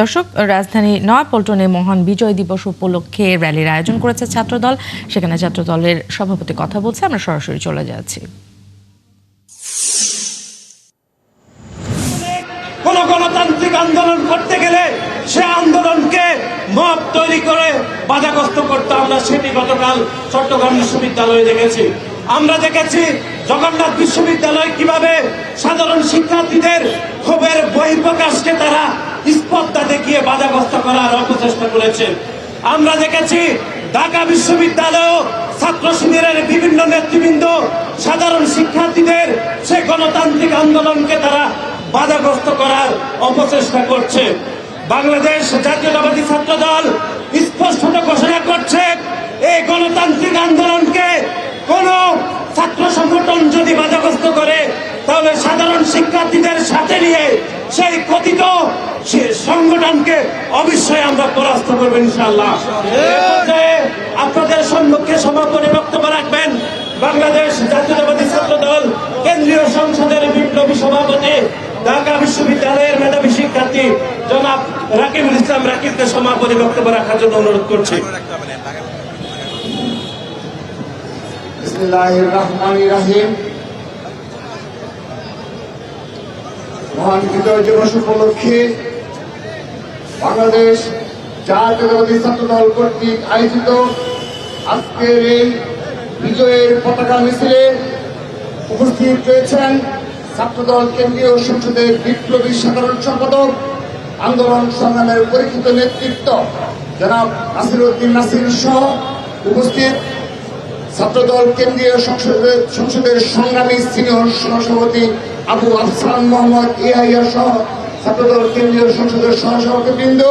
দর্শক, রাজধানী নয়াপল্টনে মহান বিজয় দিবস উপলক্ষে র্যালির আয়োজন করেছে ছাত্রদল। সেখানে ছাত্রদলের সভাপতি কথা বলছে, আমরা সরাসরি চলে যাচ্ছি। কোন গণতান্ত্রিক আন্দোলন করতে গেলে সে আন্দোলনকে মব তৈরি করে বাধাগ্রস্ত করতে আমরা সেটি গতকাল চট্টগ্রাম বিশ্ববিদ্যালয়ে দেখেছি। আমরা দেখেছি জগন্নাথ বিশ্ববিদ্যালয় কিভাবে সাধারণ শিক্ষার্থীদের ক্ষোভের বহিঃপ্রকাশকে তারা স্পর্ধা দেখিয়ে বাধাগ্রস্ত করার অপচেষ্টা করেছে। আমরা দেখেছি ঢাকা বিশ্ববিদ্যালয় ছাত্র শিবিরের বিভিন্ন নেতৃবৃন্দ সাধারণ শিক্ষার্থীদের সে গণতান্ত্রিক আন্দোলনকে তারা বাধাগ্রস্ত করার অপচেষ্টা করছে। বাংলাদেশ জাতীয়তাবাদী ছাত্রদল স্পষ্টত ঘোষণা করছে, এই গণতান্ত্রিক আন্দোলনকে কোন ছাত্র সংগঠন যদি বাধাগ্রস্ত করে তাহলে সাধারণ শিক্ষার্থীদের সাথে নিয়ে সেই কথিত সংগঠনকে অবশ্যই আমরা পরাস্ত করবো ইনশাআল্লাহ। আপনাদের সম্মুখে সমাপনী বক্তব্য রাখবেন বাংলাদেশ জাতীয়তাবাদী ছাত্রদল কেন্দ্রীয় সংসদের বিপ্লবী সভাপতি, ঢাকা বিশ্ববিদ্যালয়ের মেধাবী শিক্ষার্থী জনাব রাকিবুল ইসলাম রাকিবকে সমাপনী বক্তব্য রাখার জন্য অনুরোধ করছি। বিসমিল্লাহির রহমানির রহিম। মহান বিজয় দিবস উপলক্ষে বাংলাদেশ জাতীয়তাবাদী ছাত্রদল কর্তৃক আয়োজিত আজকের এই বিজয়ের পতাকা মিছিলে উপস্থিত রয়েছেন ছাত্রদল কেন্দ্রীয় সংসদের বিপ্লবী সাধারণ সম্পাদক, আন্দোলন সংগ্রামের পরিচিত নেতৃত্ব জনাব নাসিরউদ্দিন নাসির সহ উপস্থিত ছাত্রদল কেন্দ্রীয় সংসদের সংগ্রামী সিনিয়র সহসভাপতি আবু আফসান মোহাম্মদ ইয়াহিয়া সহ ছাত্রদল কেন্দ্রীয় সংসদের সহসভাপতিবৃন্দ,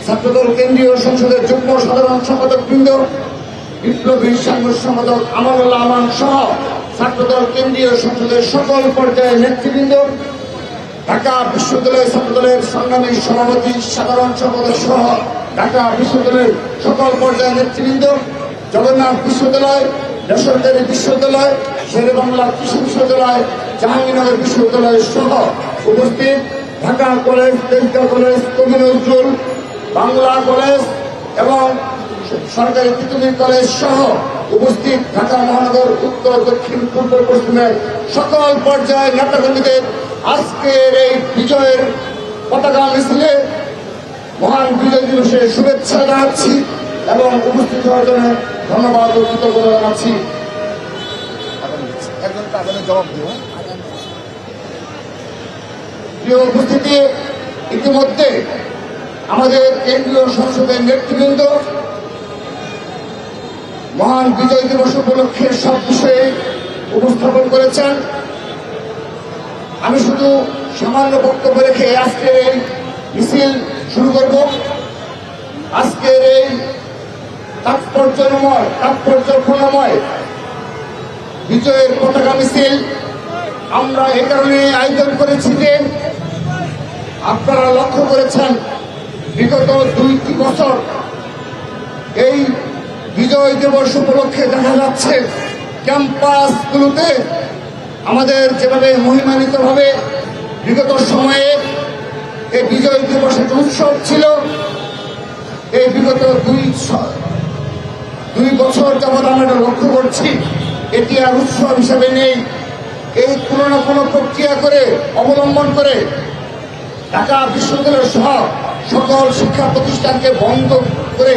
ছাত্রদল কেন্দ্রীয় সংসদের যুগ্ম সাধারণ সম্পাদক বৃন্দ, বিপ্লবী সাংগঠনিক সম্পাদক আমানুল্লাহ আমান সহ ছাত্রদল কেন্দ্রীয় সংসদের সকল পর্যায়ের নেতৃবৃন্দ, ঢাকা বিশ্ববিদ্যালয় ছাত্রদলের সংগ্রামী সভাপতি সাধারণ সম্পাদক সহ ঢাকা বিশ্ববিদ্যালয়ের সকল পর্যায়ের নেতৃবৃন্দ, জগন্নাথ বিশ্ববিদ্যালয়, বেসরকারি বিশ্ববিদ্যালয়, শেরে বাংলা কৃষি বিশ্ববিদ্যালয়, জাহাঙ্গীরনগর বিশ্ববিদ্যালয় সহ উপস্থিত ঢাকা কলেজ, তেজগাঁ কলেজ, কবি নজরুল বাংলা কলেজ এবং সরকারি তিতুমির কলেজ সহ উপস্থিত ঢাকা মহানগর উত্তর, দক্ষিণ, পূর্ব, পশ্চিমের সকল পর্যায়ের নেতাকর্মীদের আজকের এই বিজয়ের পতাকা মিছিলে মহান বিজয় দিবসের শুভেচ্ছা জানাচ্ছি এবং উপস্থিত হওয়ার জন্য ধন্যবাদ ও কৃতজ্ঞতা জানাচ্ছি। প্রিয় উপস্থিতি, ইতিমধ্যে আমাদের কেন্দ্রীয় সংসদের নেতৃবৃন্দ মহান বিজয় দিবস উপলক্ষে সব বিষয়ে উপস্থাপন করেছেন। আমি শুধু সামান্য বক্তব্য রেখে আজকের এই মিছিল শুরু করব। আজকের এই তাৎপর্যপূর্ণময় বিজয়ের পতাকা মিছিল আমরা এ কারণে আয়োজন করেছি যে আপনারা লক্ষ্য করেছেন বিগত 2-3 বছর এই বিজয় দিবস উপলক্ষে দেখা যাচ্ছে ক্যাম্পাসগুলোতে আমাদের যেভাবে মহিমান্বিতভাবে বিগত সময়ে এই বিজয় দিবস একটা উৎসব ছিল, এই বিগত 2 বছর যাবৎ আমরা লক্ষ্য করছি এটি আর উৎসব হিসেবে নেই। এই কোনো না কোনো প্রক্রিয়া করে অবলম্বন করে ঢাকা বিশ্ববিদ্যালয় সহ সকল শিক্ষা প্রতিষ্ঠানকে বন্ধ করে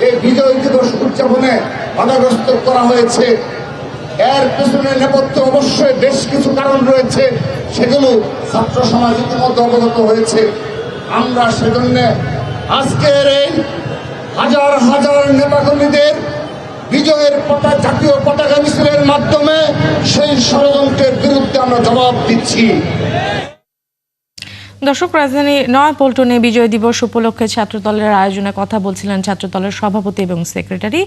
এই বিজয় দিবস উদযাপনে বাধাগ্রস্ত করা হয়েছে। এর পেছনে নেপথ্যে অবশ্যই বেশ কিছু কারণ রয়েছে, সেগুলো ছাত্র সমাজ ইতিমধ্যে অবগত হয়েছে। আমরা সেজন্য আজকের এই হাজার হাজার নেতাকর্মীদের বিজয়ের জাতীয় পতাকা মিছিলের মাধ্যমে সেই ষড়যন্ত্রের বিরুদ্ধে আমরা জবাব দিচ্ছি। দর্শক, রাজধানী নয়াপল্টনে বিজয় দিবস উপলক্ষে ছাত্রদলের আয়োজনে কথা বলছিলেন ছাত্রদলের সভাপতি এবং সেক্রেটারি।